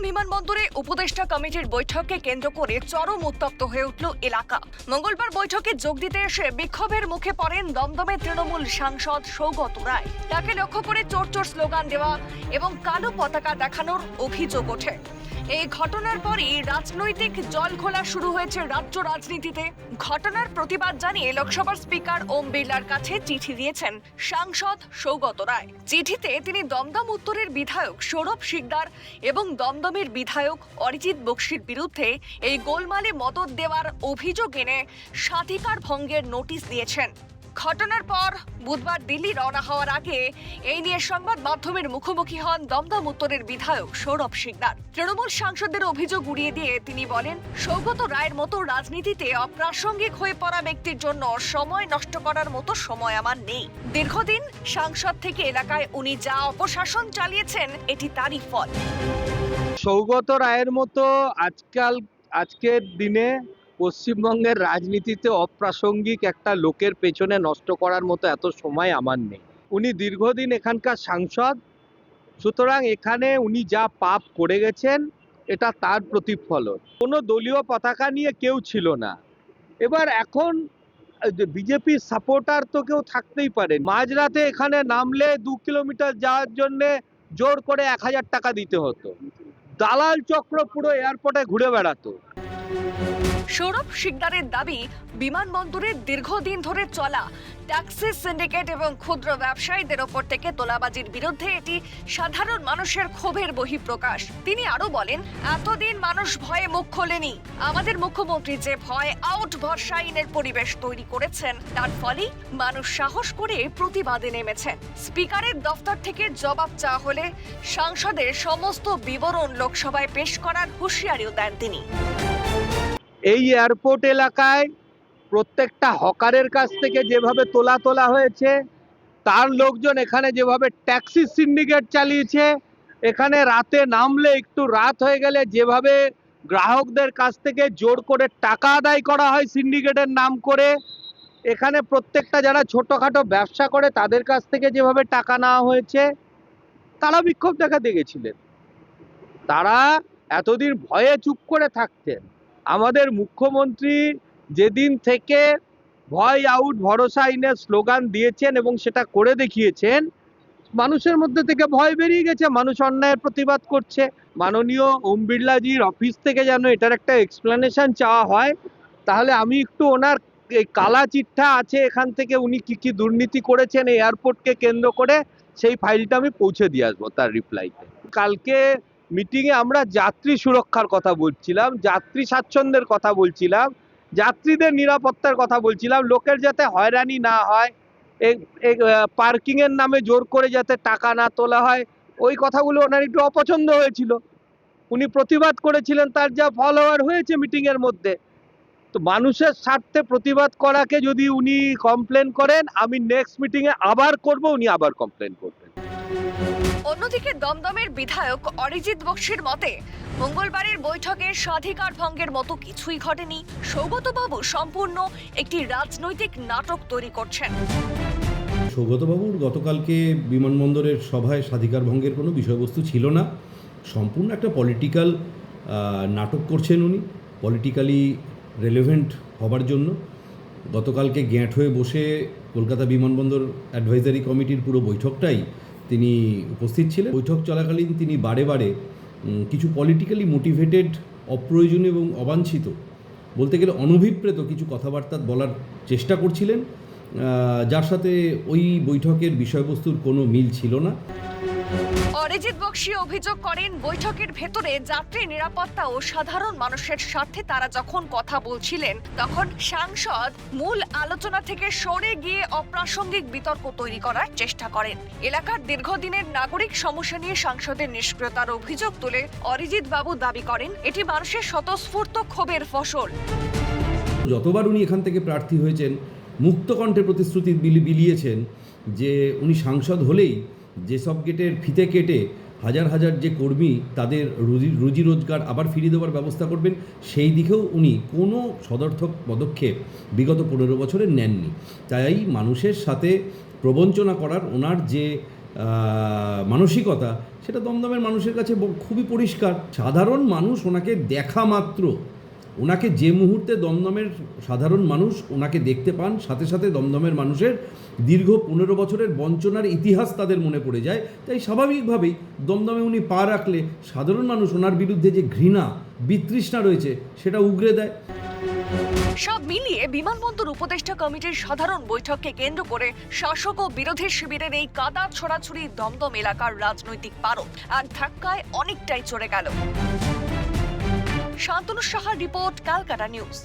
বিমানবন্দরে উপদেষ্টা কমিটির বৈঠককে কেন্দ্র করে চরম উত্তপ্ত হয়ে উঠল এলাকা। মঙ্গলবার বৈঠকে যোগ দিতে এসে বিক্ষোভের মুখে পড়েন দমদমের তৃণমূল সাংসদ সৌগত রায়। তাকে লক্ষ্য করে চোর চোর স্লোগান দেওয়া এবং কালো পতাকা দেখানোর অভিযোগ ওঠে। এই ঘটনার পরই রাজনৈতিক জলঘোলা শুরু হয়েছে রাজ্য রাজনীতিতে। ঘটনার প্রতিবাদ জানিয়ে লোকসভার স্পিকার ওম বিড়লার কাছে চিঠি দিয়েছেন সাংসদ সৌগত রায়। চিঠিতে তিনি দমদম উত্তরের বিধায়ক সৌরভ শিকদার এবং দমদমের বিধায়ক অরিজিৎ বক্সির বিরুদ্ধে এই গোলমালে মদত দেওয়ার অভিযোগ এনে স্বাধিকার ভঙ্গের নোটিশ দিয়েছেন। ঘটনার পর বুধবার দিল্লি রওনা হওয়ার আগে এই নিয়ে সংবাদ মাধ্যমের মুখোমুখি হন দমদম উত্তরের বিধায়ক সৌরভ শিকদার। তৃণমূল সাংসদদের অভিযোগ উড়িয়ে দিয়ে তিনি বলেন, সৌগত রায়ের মতো রাজনীতিতে অপ্রাসঙ্গিক হয়ে পড়া ব্যক্তির জন্য সময় নষ্ট করার মতো সময় আমার নেই। দীর্ঘদিন সাংসদ থেকে এলাকায় উনি যা অপশাসন চালিয়েছেন এটি তারই ফল। সৌগত রায়ের মতো আজকের দিনে পশ্চিমবঙ্গের রাজনীতিতে অপ্রাসঙ্গিক একটা লোকের পেছনে নষ্ট করার মতো এত সময় আমার নেই। উনি দীর্ঘদিন এখানকার সাংসদ, সুতরাং এখানে উনি যা পাপ করে গেছেন এটা তার প্রতিফলন। কোনো দলীয় পতাকা নিয়ে কেউ ছিল না। এবার এখন বিজেপির সাপোর্টার তো কেউ থাকতেই পারে। মাঝরাতে এখানে নামলে 2 কিলোমিটার যাওয়ার জন্য জোর করে 1000 টাকা দিতে হতো। দালাল চক্র পুরো এয়ারপোর্টে ঘুরে বেড়াতো। সৌরভ শিকদারের দাবি, বিমানবন্দরে দীর্ঘদিন ধরে চলা ট্যাক্সি সিন্ডিকেট এবং ক্ষুদ্র ব্যবসায়ীদের ওপর থেকে তোলাবাজির বিরুদ্ধে এটি সাধারণ মানুষের ক্ষোভের বহিঃপ্রকাশ। তিনি আরো বলেন, এতদিন মানুষ ভয়ে মুখ খোলেনি। আমাদের মুখ্যমন্ত্রী যে ভয় আউট ভরসা আইনের পরিবেশ তৈরি করেছেন, তার ফলেই মানুষ সাহস করে প্রতিবাদে নেমেছেন। স্পিকারের দফতর থেকে জবাব চাওয়া হলে সাংসদের সমস্ত বিবরণ লোকসভায় পেশ করার হুঁশিয়ারিও দেন তিনি। এই এয়ারপোর্ট এলাকায় প্রত্যেকটা হকারের কাছ থেকে যেভাবে তোলা হয়েছে, তার লোকজন এখানে যেভাবে ট্যাক্সি সিন্ডিকেট চালিয়েছে, এখানে রাতে নামলে একটু রাত হয়ে গেলে যেভাবে গ্রাহকদের কাছ থেকে জোর করে টাকা আদায় করা হয় সিন্ডিকেটের নাম করে, এখানে প্রত্যেকটা যারা ছোটখাটো ব্যবসা করে তাদের কাছ থেকে যেভাবে টাকা নেওয়া হয়েছে, তারা বিক্ষোভ দেখাতে গেছিলেন। তারা এতদিন ভয়ে চুপ করে থাকতেন। আমাদের মুখ্যমন্ত্রী যেদিন থেকে ভয় আউট ভরসা আইনের স্লোগান দিয়েছেন এবং সেটা করে দেখিয়েছেন, মানুষের মধ্যে থেকে ভয় বেরিয়ে গেছে। মানুষ অন্যায়ের প্রতিবাদ করছে। মাননীয় ওম বিড়লাজির অফিস থেকে যেন এটার একটা এক্সপ্লেনেশন চাওয়া হয়, তাহলে আমি একটু ওনার এই কালা চিঠা আছে এখান থেকে উনি কি কি দুর্নীতি করেছেন এয়ারপোর্টকে কেন্দ্র করে, সেই ফাইলটা আমি পৌঁছে দিয়ে আসবো তার রিপ্লাইতে। কালকে মিটিংয়ে আমরা যাত্রী সুরক্ষার কথা বলছিলাম, যাত্রী স্বাচ্ছন্দ্যের কথা বলছিলাম, যাত্রীদের নিরাপত্তার কথা বলছিলাম, লোকের যাতে হয়রানি না হয়, পার্কিংয়ের নামে জোর করে যাতে টাকা না তোলা হয়, ওই কথাগুলো ওনার একটু অপছন্দ হয়েছিল। উনি প্রতিবাদ করেছিলেন, তার যা ফলোয়ার হয়েছে মিটিংয়ের মধ্যে। তো মানুষের স্বার্থে প্রতিবাদ করাকে যদি উনি কমপ্লেন করেন, আমি নেক্সট মিটিংয়ে আবার করব, উনি আবার কমপ্লেন করবেন। অন্যদিকে দমদমের বিধায়ক অরিজিৎ বক্সির মতে, মঙ্গলবারের বৈঠকে স্বাধিকার ভঙ্গের মতো কিছুই ঘটেনি। সৌগতবাবু সম্পূর্ণ একটি রাজনৈতিক নাটক তৈরি করছেন। সৌগতবাবুর গতকালকে বিমানবন্দরের সভায় স্বাধিকার ভঙ্গের কোনো বিষয়বস্তু ছিল না। সম্পূর্ণ একটা পলিটিক্যাল নাটক করছেন উনি, পলিটিক্যালি রেলেভেন্ট হবার জন্য। গতকালকে গ্যাঁট হয়ে বসে কলকাতা বিমানবন্দর অ্যাডভাইজারি কমিটির পুরো বৈঠকটাই তিনি উপস্থিত ছিলেন। বৈঠক চলাকালীন তিনি বারে বারে কিছু পলিটিক্যালি মোটিভেটেড, অপ্রয়োজনীয় এবং অবাঞ্ছিত, বলতে গেলে অনভিপ্রেত কিছু কথাবার্তা বলার চেষ্টা করছিলেন, যার সাথে ওই বৈঠকের বিষয়বস্তুর কোনো মিল ছিল না। অরিজিৎ বক্সি অভিযোগ করেন, বৈঠকের ভেতরে যাত্রী নিরাপত্তা ও সাধারণ মানুষের স্বার্থে তারা যখন কথা বলছিলেন, তখন সাংসদ মূল আলোচনা থেকে সরে গিয়ে অপ্রাসঙ্গিক বিতর্ক তৈরি করার চেষ্টা করেন। এলাকার দীর্ঘদিনের নাগরিক সমস্যা নিয়ে সাংসদের নিষ্ক্রিয়তার অভিযোগ তুলে অরিজিৎ বাবু দাবি করেন, এটি মানুষের স্বতঃস্ফূর্ত ক্ষোভের ফসল। যতবার উনি এখান থেকে প্রার্থী হয়েছেন, মুক্তকণ্ঠে প্রতিশ্রুতি বিলিয়েছেন যে উনি সাংসদ হলেই যেসব গেটের ফিতে কেটে হাজার হাজার যে কর্মী তাদের রুজি রোজগার আবার ফিরিয়ে দেওয়ার ব্যবস্থা করবেন। সেই দিকেও উনি কোনো সদর্থক পদক্ষেপ বিগত 15 বছরে নেননি। তাই মানুষের সাথে প্রবঞ্চনা করার ওনার যে মানসিকতা, সেটা দমদমের মানুষের কাছে খুবই পরিষ্কার। সাধারণ মানুষ ওনাকে দেখা মাত্র, ওনাকে যে মুহূর্তে দমদমের সাধারণ মানুষ ওনাকে দেখতে পান, সাথে সাথে দমদমের মানুষের দীর্ঘ 15 বছরের বঞ্চনার ইতিহাস তাদের মনে পড়ে যায়। তাই স্বাভাবিকভাবেই দমদমে উনি পা রাখলে সাধারণ মানুষ ওনার বিরুদ্ধে যে ঘৃণা বিতৃষ্ণা রয়েছে সেটা উগরে দেয়। সব মিলিয়ে বিমানবন্দর উপদেষ্টা কমিটির সাধারণ বৈঠককে কেন্দ্র করে শাসক ও বিরোধী শিবিরের এই কাদা ছড়াছড়ি দমদম এলাকার রাজনৈতিক পারদ আর ধাক্কায় অনেকটাই চড়ে গেল। শান্তনু সাহার রিপোর্ট, ক্যালকাটা নিউজ।